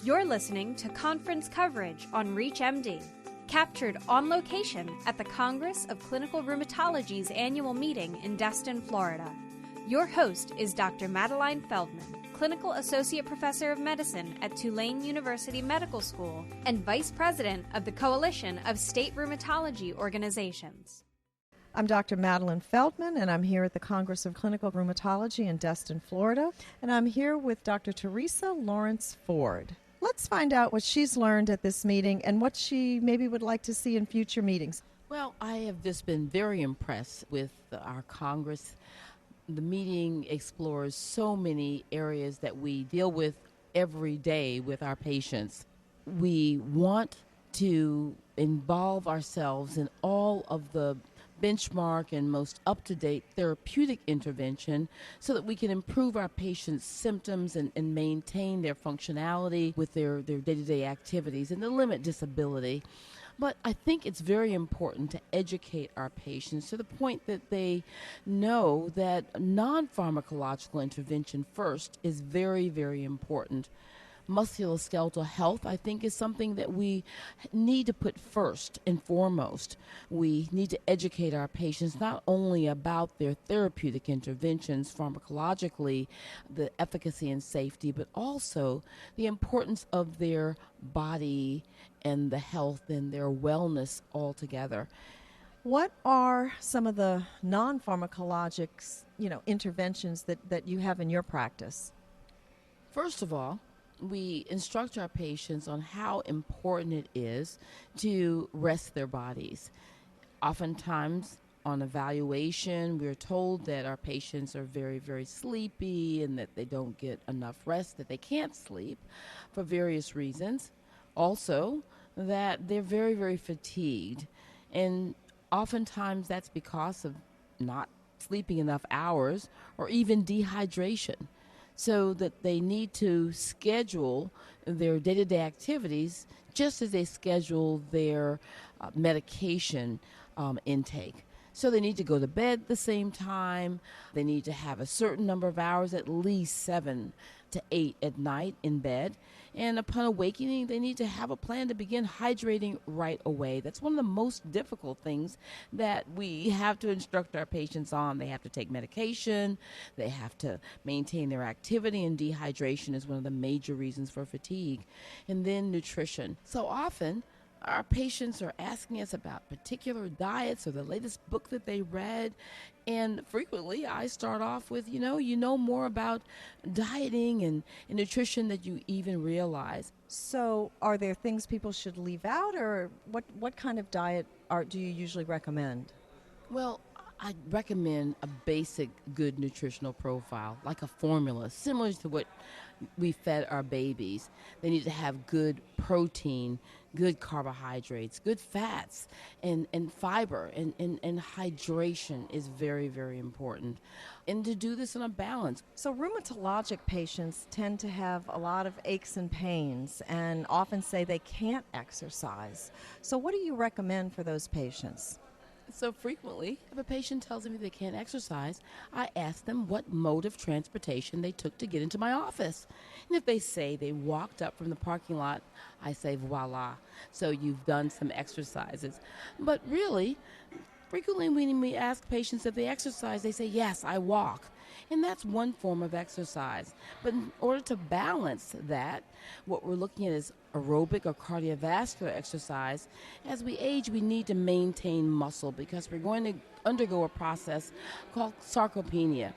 You're listening to conference coverage on ReachMD, captured on location at the Congress of Clinical Rheumatology's annual meeting in Destin, Florida. Your host is Dr. Maddie Feldman, Clinical Associate Professor of Medicine at Tulane University Medical School and Vice President of the Coalition of State Rheumatology Organizations. I'm Dr. Maddie Feldman, and I'm here at the Congress of Clinical Rheumatology in Destin, Florida, and I'm here with Dr. Theresa Lawrence-Ford. Let's find out what she's learned at this meeting and what she maybe would like to see in future meetings. Well, I have just been very impressed with our Congress. The meeting explores so many areas that we deal with every day with our patients. We want to involve ourselves in all of the benchmark and most up-to-date therapeutic intervention so that we can improve our patients' symptoms and maintain their functionality with their day-to-day activities and to limit disability. But I think it's very important to educate our patients to the point that they know that non-pharmacological intervention first is very, very important. Musculoskeletal health, I think, is something that we need to put first and foremost. We need to educate our patients not only about their therapeutic interventions pharmacologically, the efficacy and safety, but also the importance of their body and the health and their wellness altogether. What are some of the non-pharmacologic, interventions that you have in your practice? First of all, we instruct our patients on how important it is to rest their bodies. Oftentimes, on evaluation, we're told that our patients are very, very sleepy and that they don't get enough rest, that they can't sleep for various reasons. Also, that they're very, very fatigued. And oftentimes, that's because of not sleeping enough hours or even dehydration. So that they need to schedule their day-to-day activities just as they schedule their medication intake. So they need to go to bed at the same time. They need to have a certain number of hours, at least 7 to 8 at night in bed. And upon awakening, they need to have a plan to begin hydrating right away. That's one of the most difficult things that we have to instruct our patients on. They have to take medication. They have to maintain their activity, and dehydration is one of the major reasons for fatigue. And then nutrition. So often, our patients are asking us about particular diets or the latest book that they read. And frequently I start off with, you know more about dieting and nutrition than you even realize. So are there things people should leave out, or what kind of diet do you usually recommend? Well, I recommend a basic good nutritional profile, like a formula, similar to what we fed our babies. They need to have good protein, good carbohydrates, good fats, and fiber, and hydration is very, very important. And to do this in a balance. So rheumatologic patients tend to have a lot of aches and pains and often say they can't exercise. So what do you recommend for those patients? So frequently, if a patient tells me they can't exercise, I ask them what mode of transportation they took to get into my office. And if they say they walked up from the parking lot, I say, voila, so you've done some exercises. But really, frequently when we ask patients if they exercise, they say, yes, I walk. And that's one form of exercise. But in order to balance that, what we're looking at is aerobic or cardiovascular exercise. As we age, we need to maintain muscle because we're going to undergo a process called sarcopenia.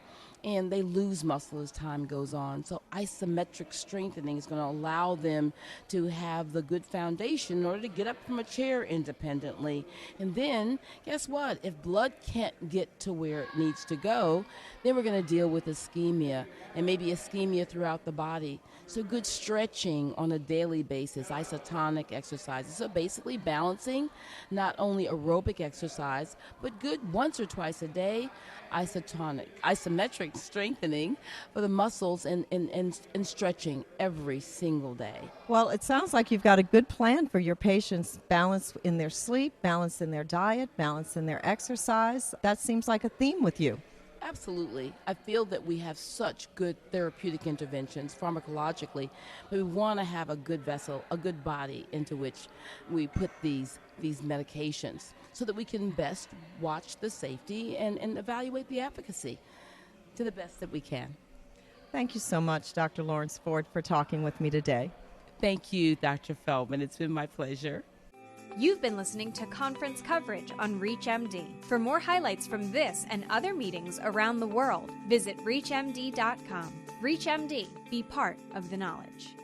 And they lose muscle as time goes on. So isometric strengthening is going to allow them to have the good foundation in order to get up from a chair independently. And then, guess what? If blood can't get to where it needs to go, then we're going to deal with ischemia, and maybe ischemia throughout the body. So good stretching on a daily basis, isotonic exercises. So basically balancing not only aerobic exercise, but good once or twice a day, isometric strengthening for the muscles and stretching every single day. Well, it sounds like you've got a good plan for your patients. Balance in their sleep, balance in their diet, balance in their exercise. That seems like a theme with you. Absolutely. I feel that we have such good therapeutic interventions pharmacologically, but we want to have a good vessel, a good body into which we put these medications so that we can best watch the safety and evaluate the efficacy to the best that we can. Thank you so much, Dr. Lawrence-Ford, for talking with me today. Thank you, Dr. Feldman. It's been my pleasure. You've been listening to conference coverage on ReachMD. For more highlights from this and other meetings around the world, visit ReachMD.com. ReachMD, be part of the knowledge.